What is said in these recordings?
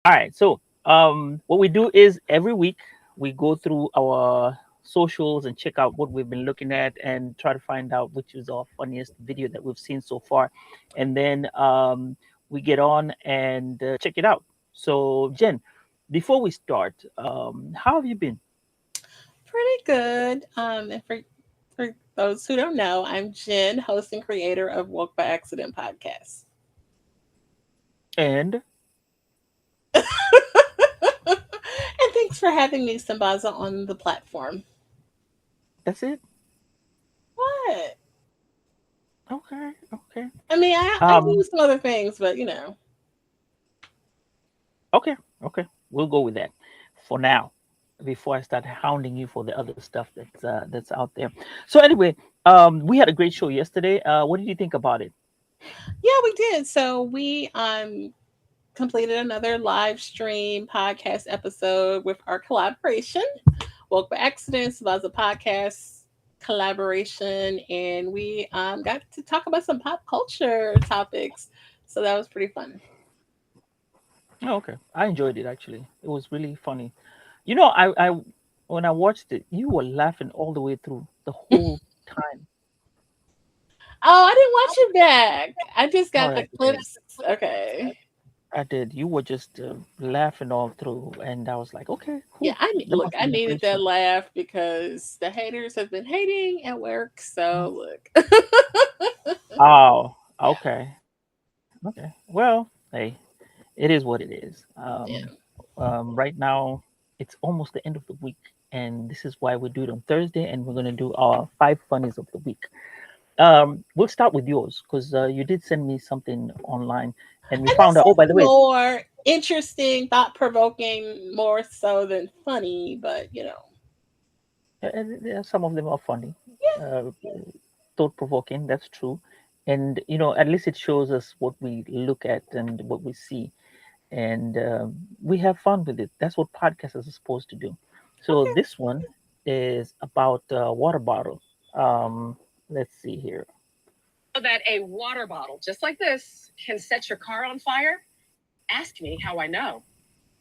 All right. So, what we do is every week we go through our socials and check out what we've been looking at and try to find out which is our funniest video that we've seen so far, and then we get on and check it out. So, Jen, before we start, how have you been? Pretty good. And for those who don't know, I'm Jen, host and creator of Woke by Accident podcast. And And thanks for having me, Sambaza, on the platform. that's it. What? Okay. Okay. I mean, I do Um. some other things, but you know. Okay. Okay. We'll go with that for now. Before I start hounding you for the other stuff that's out there. So anyway, we had a great show yesterday. What did you think about it? Yeah, we did. So we completed another live stream podcast episode with our collaboration. Woke by Accident, Sambaza podcast collaboration, and we got to talk about some pop culture topics. So that was pretty fun. Oh, okay, I enjoyed it actually. It was really funny. You know, I when I watched it, you were laughing all the way through the whole time. Oh, I didn't watch it back. I just Oh, got I the did. clips. Okay. I did. You were just laughing all through, and I was like, okay, Yeah, cool. look. That must I have been a needed great that show. laugh because the haters have been hating at work. Mm. So look. Oh, okay, okay. Well, hey, it is what it is. Yeah. Right now, it's almost the end of the week, and this is why we do it on Thursday, and we're going to do our five funnies of the week. We'll start with yours because you did send me something online, and we And found this out. Oh, by is the way, more interesting, thought provoking, more so than funny, but you know. some of them are funny, Yeah. uh, thought provoking. That's true, and at least it shows us what we look at and what we see, and we have fun with it. That's what podcasts are supposed to do. So Okay. this one is about a water bottle. Let's see here. That a water bottle just like this can set your car on fire? Ask me how I know.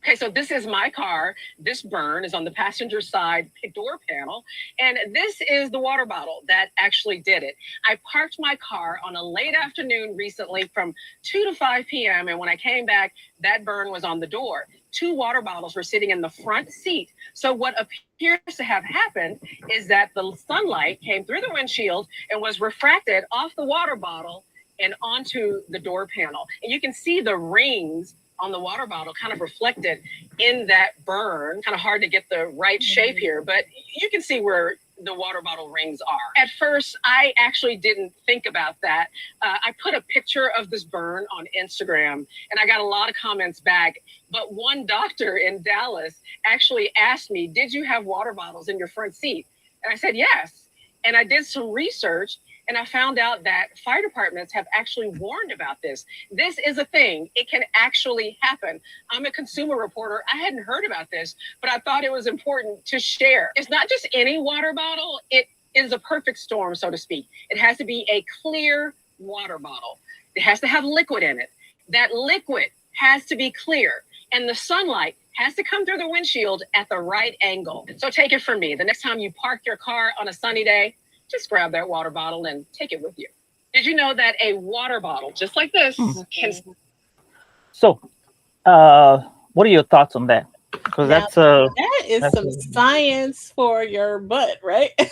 Okay, so this is my car. This burn is on the passenger side door panel. And this is the water bottle that actually did it. I parked my car on a late afternoon recently from 2 to 5 p.m. And when I came back, that burn was on the door. Two water bottles were sitting in the front seat. So what appears to have happened is that the sunlight came through the windshield and was refracted off the water bottle and onto the door panel. And you can see the rings on the water bottle kind of reflected in that burn. Kind of hard to get the right shape here, but you can see where the water bottle rings are. At first, I actually didn't think about that. I put a picture of this burn on Instagram and I got a lot of comments back. But one doctor in Dallas actually asked me, "Did you have water bottles in your front seat?" And I said, "Yes." And I did some research and I found out that fire departments have actually warned about this. This is a thing. It can actually happen. I'm a consumer reporter. I hadn't heard about this, but I thought it was important to share. It's not just any water bottle. It is a perfect storm, so to speak. It has to be a clear water bottle. It has to have liquid in it. That liquid has to be clear. And the sunlight has to come through the windshield at the right angle. So take it from me. The next time you park your car on a sunny day, just grab that water bottle and take it with you. Did you know that a water bottle, just like this, Mhm. can So, uh, what are your thoughts on that? Because Now that is that's some a, science for your butt, right? I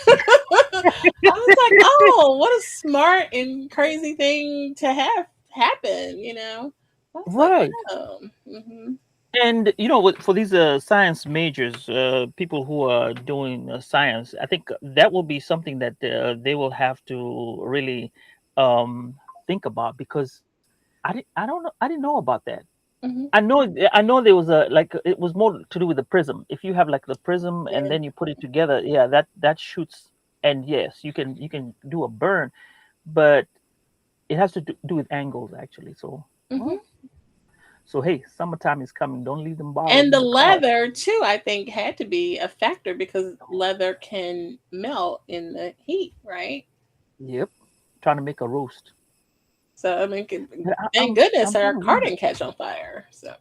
was like, oh, what a smart and crazy thing to have happen, you know? I was like, right. oh. Hmm. And for these science majors, people who are doing science, I think that will be something that they will have to really um, think about because I don't know, I didn't know about that. Hmm. I know there was a like it was more to do with the prism. If you have like the prism and Yeah. then you put it together, yeah, that shoots. And yes, you can do a burn, but it has to do with angles actually. So, Hmm. well, so hey, summertime is coming. Don't leave them bottles And in the the car. leather, too, I think had to be a factor because leather can melt in the heat, right? Yep, trying to make a roast. So, I mean, Yeah, thank goodness I'm trying our to car remember. didn't catch on fire. So,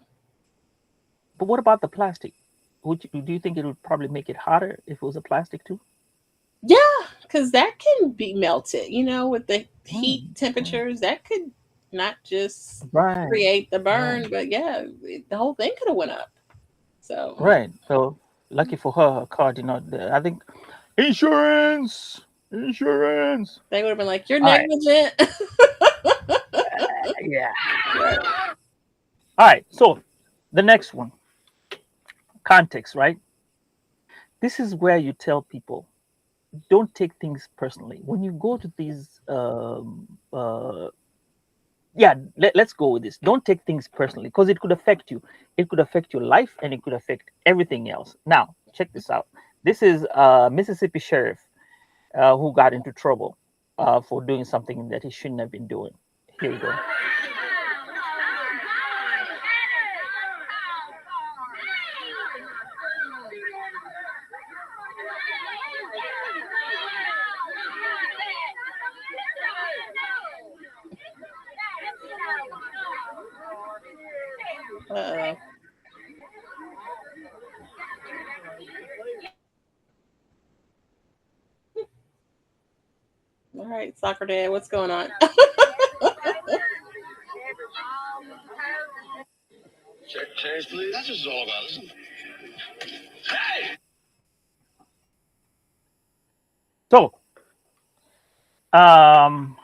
But what about the plastic? Do you think it would probably make it hotter if it was a plastic too? Yeah, because that can be melted. With the heat Mm, mm. temperatures, that could not just Right, create the right, burn, but yeah, the whole thing could have went up. So right. So lucky for her, her car did not. I think insurance, insurance. they would have been like, "You're All right, negligent." yeah, right. All right. So the next one, context, right? This is where you tell people don't take things personally when you go to these yeah, let's go with this. Don't take things personally because it could affect you. It could affect your life and it could affect everything else. Now check this out. This is Mississippi sheriff who got into trouble for doing something that he shouldn't have been doing. Here we go. Uh-oh. All right, soccer dad, what's going on? Change, please. That's what it's all about. Listen. Hey! So um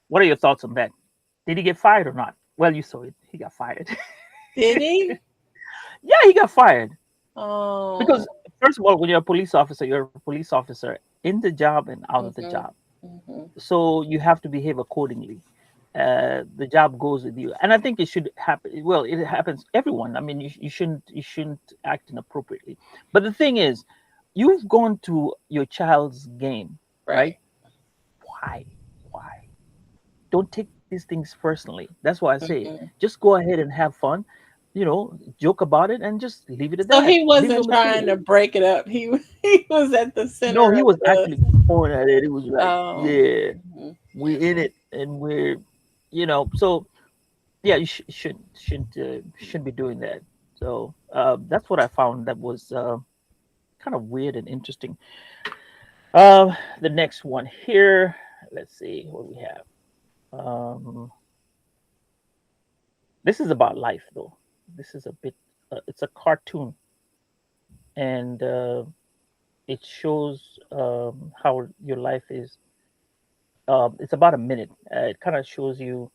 what are your thoughts on that? Did he get fired or not? Well, you saw it. He got fired. Did he? Yeah, he got fired. Oh. Because first of all, when you're a police officer, you're a police officer in the job and out of the Mhm. job. Mhm. So you have to behave accordingly. The job goes with you, and I think it should happen. Well, it happens everyone. I mean, you shouldn't act inappropriately. But the thing is, you've gone to your child's game, right? Right. Why? Why? Don't take these things personally. That's why I say Mhm. just go ahead and have fun, joke about it, and just leave it at So that. he Leave it on wasn't the trying table. to break it up. He was at the No, center he of was the. actually going at it. It was like, Oh. yeah, Mhm. we're in it, and so yeah, you shouldn't be doing that. So that's what I found that was kind of weird and interesting. The next one here, let's see what we have. This is about life, though. This is a bit. It's a cartoon, and it shows how your life is. It's about a minute. It kind of shows you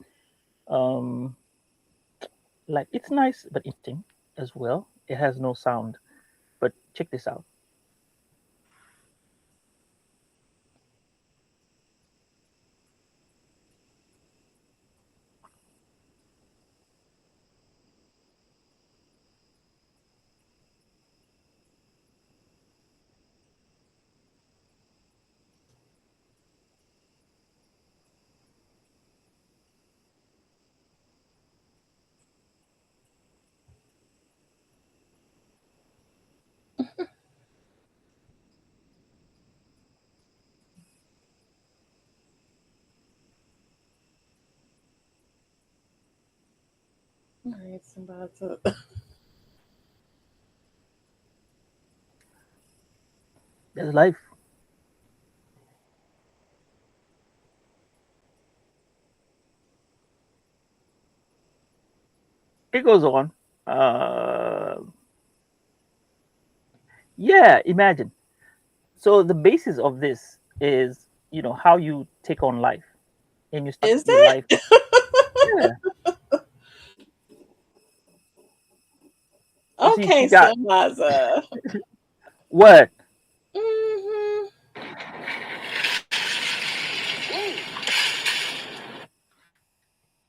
um, like it's nice but interesting as well. It has no sound, but check this out. All right, Sambaza. That's life. It goes on. Uh, yeah, imagine. So the basis of this is how you take on life, and you start Is your life. it? Yeah. You see, she Okay, got Sambaza. what? Hmm.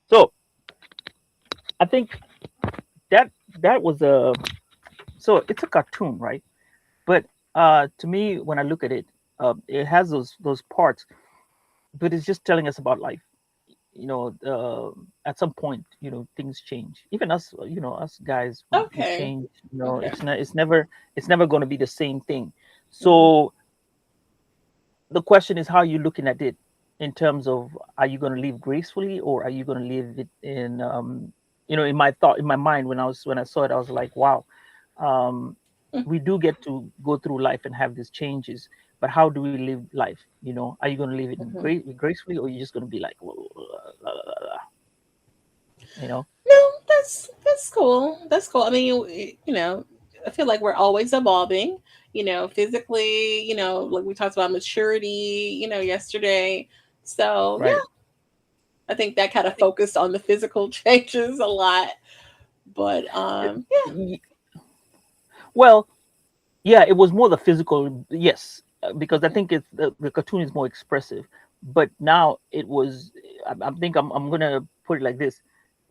So I think that that was a so it's a cartoon, right? But to me, when I look at it, it has those parts, but it's just telling us about life. At some point, things change. Even us, us guys, we Okay. change. Okay. It's never going to be the same thing. Mhm. So the question is, how are you looking at it in terms of, are you going to live gracefully, or are you going to live it in in my mind when I saw it, I was like, wow, um, we do get to go through life and have these changes, but how do we live life? Are you going to live it gracefully, or are you just going to be like, la, la, la, la, you know? No, that's cool. That's cool. I mean, I feel like we're always evolving. Physically. Like we talked about maturity. Yesterday. So yeah, Right. I think that kind of focused on the physical changes a lot. But yeah. Y- Well, yeah, it was more the physical, yes, because I think it's the cartoon is more expressive. But now it was, I think I'm gonna put it like this: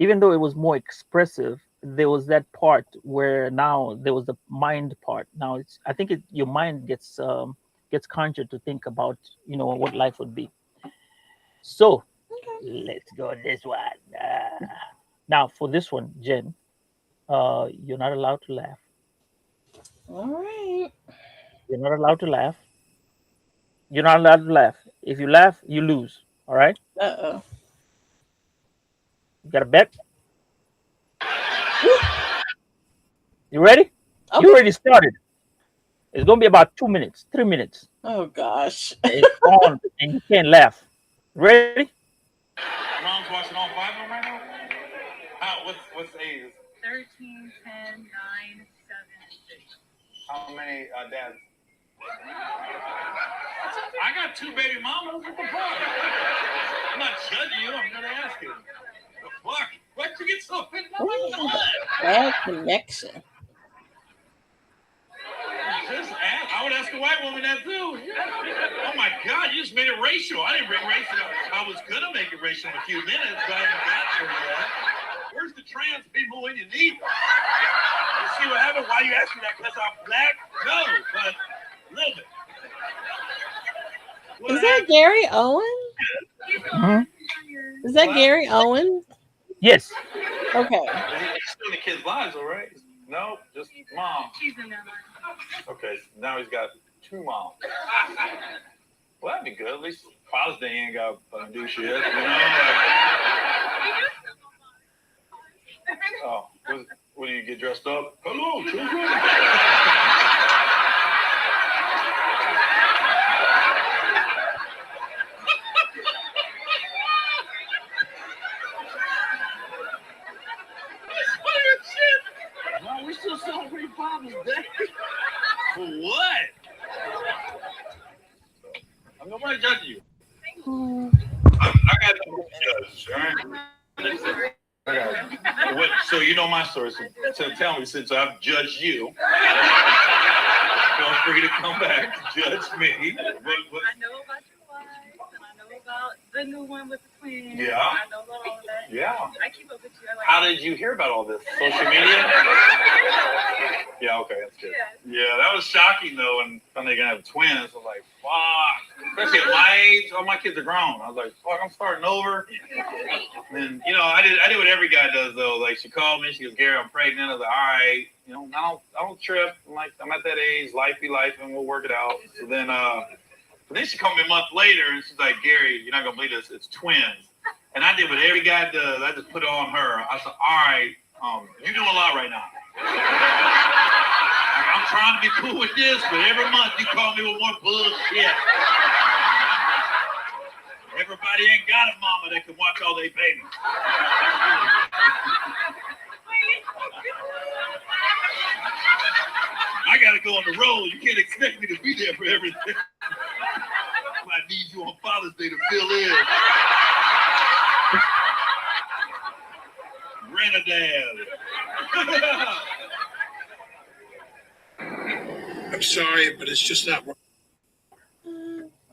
even though it was more expressive, there was that part where now there was the mind part. Now I think your mind gets conjured to think about what life would be. So Okay. let's go this one. Now for this one, Jen, you're not allowed to laugh. All right. You're not allowed to laugh. You're not allowed to laugh. If you laugh, you lose. All right? Uh You got a bet? oh. You ready? You Okay. already started. It's going to be about 2 minutes, 3 minutes. Oh gosh. It's on and you can't laugh. Ready? Mom's watching all five of them right now? What's the age? 13, 10, 9, 7, and 6. How many dads? I got 2 baby mamas. What the fuck? I'm not judging you. I'm gonna ask you. The fuck? Why'd you get so offended? Ooh, bad connection. Just ask. I would ask a white woman that too. Oh my God, you just made it racial. I didn't bring racial. I was gonna make it racial in a few minutes, but I haven't got there yet. Where's the trans people when you need them? You see what happened? Why you asking that? Because I'm black? No, but a little bit. Is that Gary Owen? Mhm. Is that Gary Owen? Yes. Okay. He's still in the kids' lives, all right? No, just mom. She's in their life. Okay, so now he's got 2 moms. Well, that'd be good. At least Father's Day ain't got to do shit, Oh, what do you get dressed up? Hello, children. Wow, we still celebrate Father's Day. For what? I'm nobody judging you. I got no judge, all right? What, so you know my story. So tell me, since I've judged you, feel free to come back to judge me. I know about your wife, and I know about the new one with the twins. Yeah. I know about all that. Yeah. I keep up with you. How did you hear about all this? Social media? Yeah, okay, that's good. Yeah, that was shocking though when they're gonna have twins. I was like, fuck. Especially at my age, all my kids are grown. I was like, fuck, I'm starting over. And I did what every guy does though. Like she called me, she goes, Gary, I'm pregnant. I was like, all right, I don't trip. I'm at that age, life be life, and we'll work it out. So then she called me a month later and she's like, Gary, you're not gonna believe this, it's twins. And I did what every guy does. I just put it on her. I said, all right, you're doing a lot right now. I'm trying to be cool with this, but every month you call me with more bullshit. Everybody ain't got a mama that can watch all their babies. I gotta go on the road. You can't expect me to be there for everything. I might need you on Father's Day to fill in. Renadad. I'm sorry, but it's just not working.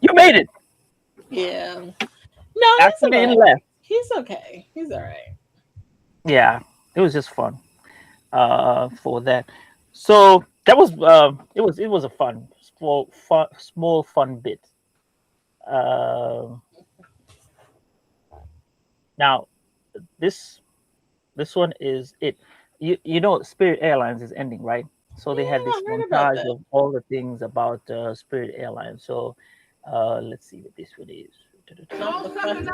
You made it. Yeah. No, he's Actually, didn't okay. laugh. He's okay. He's all right. Yeah, it was just fun. For that. So that was it was a small fun bit. Now this one is it. Spirit Airlines is ending, right? So they Yeah, had this I heard about montage that. of all the things about Spirit Airlines. So let's see what this one is. Not the fun.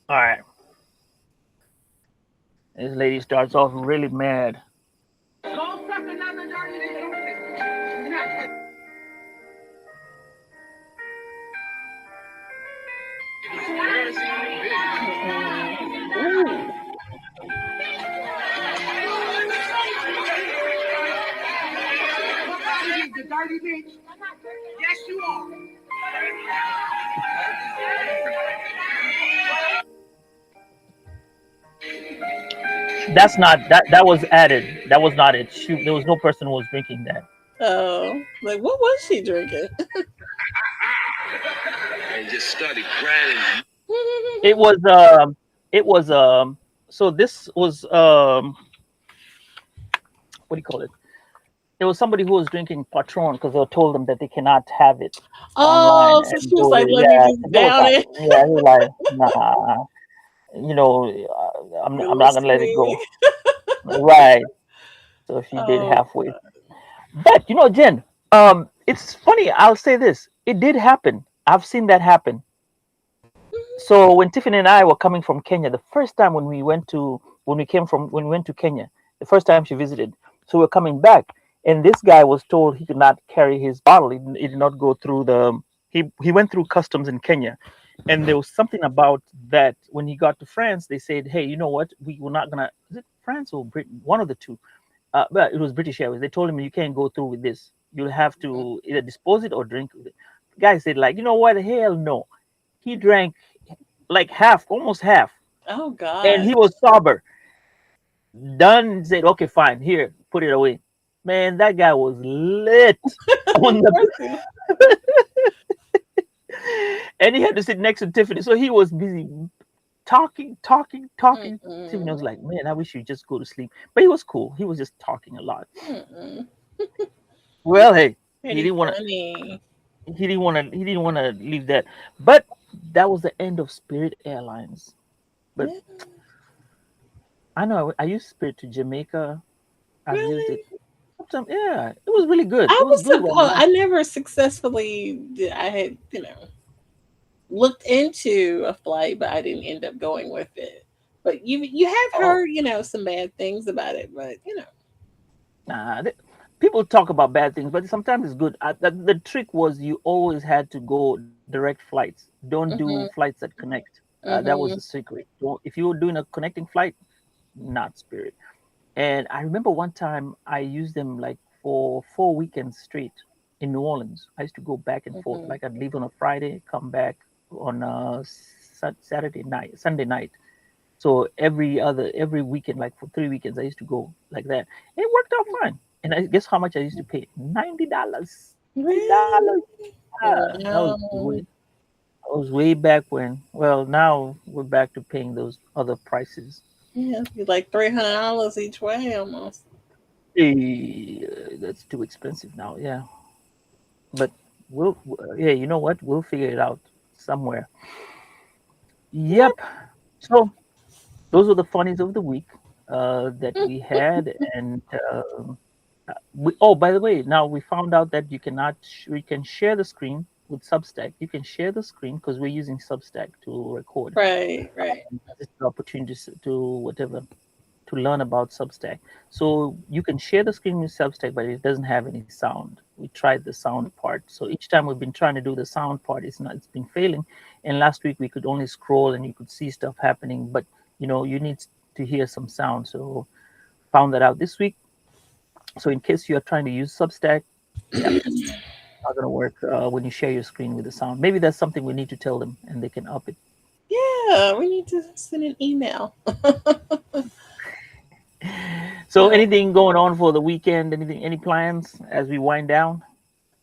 All right. This lady starts off really mad. Ooh. The dirty bitch. Yes, you are. That's not that. That was added. That was not it. There was no person who was drinking that. Oh, like what was she drinking? And just started grinding. It was it was so this was what do you call it? It was somebody who was drinking Patron because they told them that they cannot have it online, Oh, so and she was like, "Let me yeah, just they was down like, it." yeah, he was like, nah, Your I'm little not gonna let it swing. go, right? So she did Oh, halfway, but Jen, it's funny. I'll say this: it did happen. I've seen that happen. So when Tiffany and I were coming from Kenya, the first time when we went to Kenya, the first time she visited, so we're coming back, and this guy was told he could not carry his bottle. He did not go through the. He went through customs in Kenya, and there was something about that when he got to France. They said, "Hey, you know what? We're not gonna. Is it France or Britain? One of the two. But it was British Airways. They told him you can't go through with this. You'll have to either dispose it or drink with it." The guy said, like, you know what? Hell no. He drank like half, almost half, oh and God. he was sober. Done. Said, okay, fine, here, put it away. Man, that guy was lit on Of the, course he- and he had to sit next to Tiffany, so he was busy talking, talking, talking. Tiffany Mm-mm. was like, man, I wish you'd just go to sleep. But he was cool. He was just talking a lot. Mm-mm. Well, hey, he Pretty didn't want to. funny. He didn't want to. He didn't want to leave that. But that was the end of Spirit Airlines. But Yeah, I know I used Spirit to Jamaica. I've used really. it. Yeah, it was really good. It I was was good when we I went. never successfully did. I had looked into a flight, but I didn't end up going with it. But you have Oh, heard some bad things about it, but nah. People talk about bad things, but sometimes it's good. The trick was you always had to go direct flights. Don't do hmm flights that connect. That was the hmm secret. If you were doing a connecting flight, not Spirit. And I remember one time I used them like for 4 weekends straight in New Orleans. I used to go back and forth. hmm Like I'd leave on a Friday, come back on a Saturday night, Sunday night. So every weekend, like for 3 weekends, I used to go like that. It worked out fine. And I guess how much I used to pay? $90. $90. Really? That was Wow. way back when. Well, now we're back to paying those other prices. Yeah, it'd be like $300 each way almost. That's too expensive now. Yeah, but yeah, you know what? We'll figure it out somewhere. Yep. So those were the funnies of the week that we had, and oh, by the way, now we found out that you cannot. We can share the screen with Substack. You can share the screen because we're using Substack to record. Right, right. This is the opportunity to whatever to learn about Substack. So you can share the screen with Substack, but it doesn't have any sound. We tried the sound part. So each time we've been trying to do the sound part, it's been failing. And last week we could only scroll and you could see stuff happening, but you need to hear some sound. So found that out this week. So in case you're trying to use Substack, yeah, not gonna work when you share your screen with the sound. Maybe that's something we need to tell them, and they can up it. Yeah, we need to send an email. So anything going on for the weekend? Any plans as we wind down?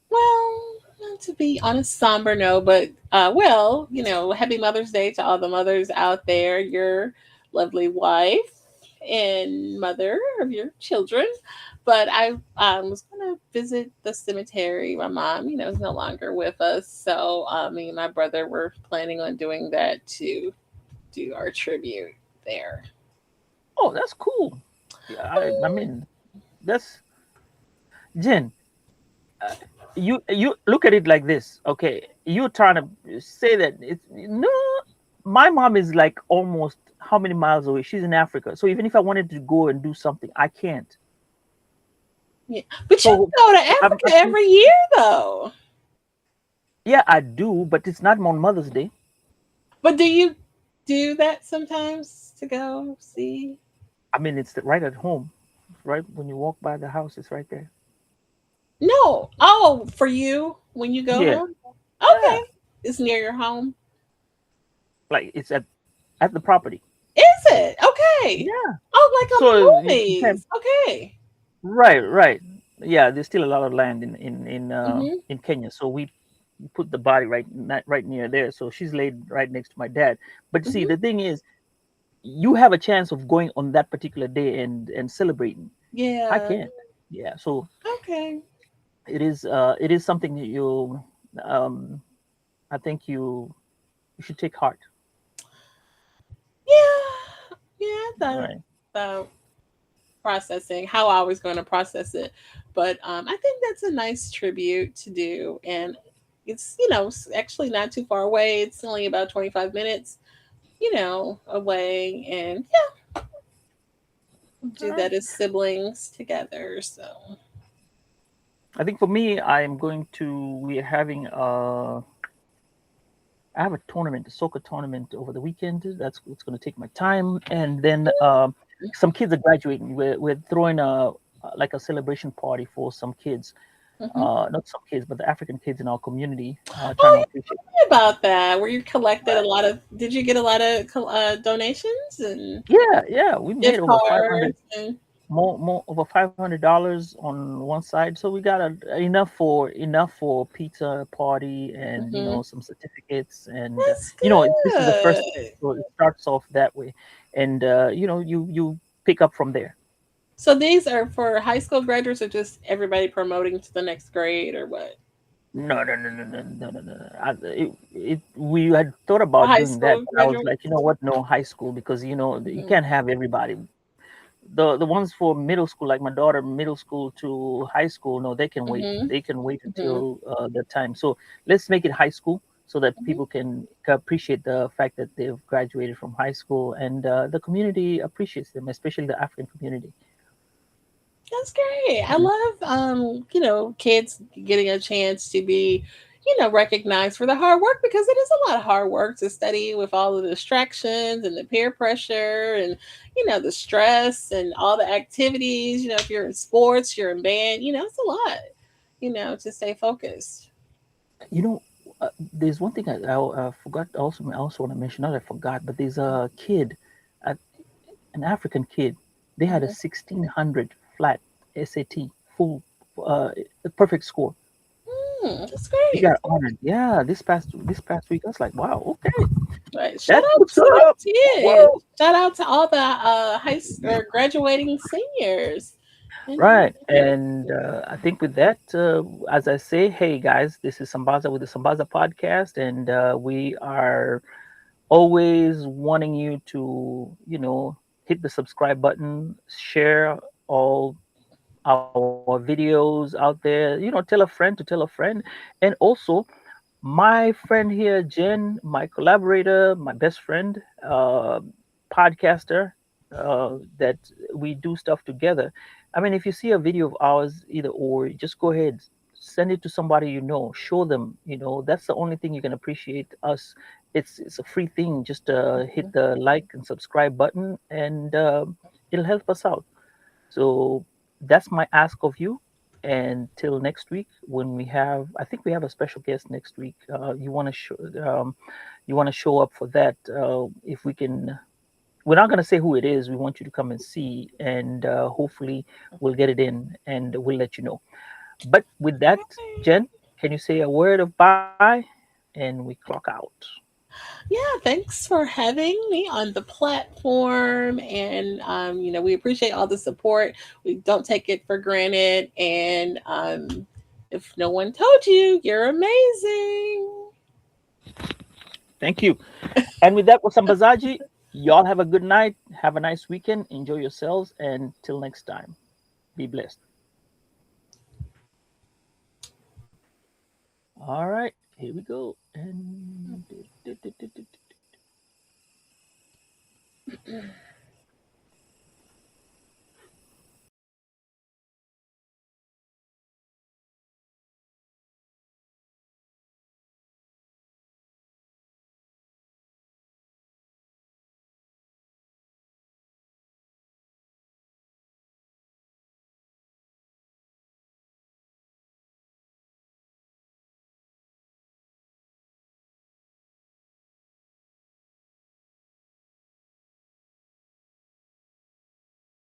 Well, not to be on a somber note, but happy Mother's Day to all the mothers out there. Your lovely wife and mother of your children. But I was going to visit the cemetery. My mom, is no longer with us, so me and my brother were planning on doing that to do our tribute there. Oh, that's cool. Yeah, I mean, that's Jen. Uh, you look at it like this, okay? You're trying to say that it's no. my mom is like almost how many miles away? She's in Africa. So even if I wanted to go and do something, I can't. Yeah. But you So go to I Africa think, every year though. yeah, I do, but it's not on Mother's Day. But do you do that sometimes to go see? I mean, it's right at home, right when you walk by the house, it's right there. No. Oh, for you when you go Yeah, home? yeah, Okay. It's near your home. like it's at the property. Is it? Okay. Yeah. Oh, like on So the you can, movies. Okay. right, right. Yeah, there's still a lot of land Mhm. in Kenya. So we put the body right near there. So she's laid right next to my dad. But see, Mhm. the thing is, you have a chance of going on that particular day and celebrating. I Yeah. can't. Yeah. So Okay. it is something that um I think you should take heart. Yeah. Yeah, I thought Right. about processing how I was going to process it, but I think that's a nice tribute to do, and it's actually not too far away. It's only about 25 minutes, away, and yeah, All do right. that as siblings together. So I think for me, I'm going to. We're having I have a tournament, a soccer tournament over the weekend. That's it's going to take my time, and then some kids are graduating. We're throwing a like a celebration party for some kids, mhm. not some kids, but the African kids in our community, trying Oh, to you appreciate. told me about that. Where you collected a Right. lot of? Did you get a lot of donations and Yeah, yeah, we made gift over 500, cards and? more over $500 on one side, so we got enough for pizza party and Mhm. some certificates and That's this is the first, good. so it starts off that way, and you pick up from there. So these are for high school graduates or just everybody promoting to the next grade or what? No, no, no, no, no, no, no, no. We had thought For about high doing that, school but I was like, you graduates? know what, no, high school, because you Mhm. can't have everybody. The ones for middle school, like my daughter, middle school to high school, no, they can wait. Mhm. They can wait Mhm. until the time. So let's make it high school so that Mhm. people can appreciate the fact that they've graduated from high school, and the community appreciates them, especially the African community. That's great. I Mm. love kids getting a chance to be, recognized for the hard work because it is a lot of hard work to study with all the distractions and the peer pressure and the stress and all the activities. If you're in sports, you're in band, it's a lot, to stay focused. You know, there's one thing I forgot. I also want to mention. Not I forgot, but there's a kid, a, an African kid. They had a Mhm. 1600 flat SAT, full, a perfect score. That's He great. got honored. Yeah, this past week. I was like, wow, okay, Right. Shout that's out what's to those up. kids. Whoa. Shout out to all the or graduating seniors. And Right, and I think with that, as I say, hey guys, this is Sambaza with the Sambaza podcast, and we are always wanting you to, hit the subscribe button, share all our videos out there, tell a friend to tell a friend, and also my friend here, Jen, my collaborator, my best friend, podcaster, that we do stuff together. I mean, if you see a video of ours, either or, just go ahead, send it to somebody show them. That's the only thing you can appreciate us. It's a free thing. Just hit the like and subscribe button, and it'll help us out. So that's my ask of you. And till next week, when I think we have a special guest next week. You want to show up for that. If we can, we're not going to say who it is. We want you to come and see, and hopefully we'll get it in, and we'll let you know. But with that, Jen, can you say a word of bye, and we clock out? yeah, thanks for having me on the platform. And we appreciate all the support. We don't take it for granted. And if no one told you, you're amazing. Thank you. And with that, Wasambazaji, y'all have a good night. Have a nice weekend. Enjoy yourselves. And till next time, be blessed. All right, here we go. And Mm.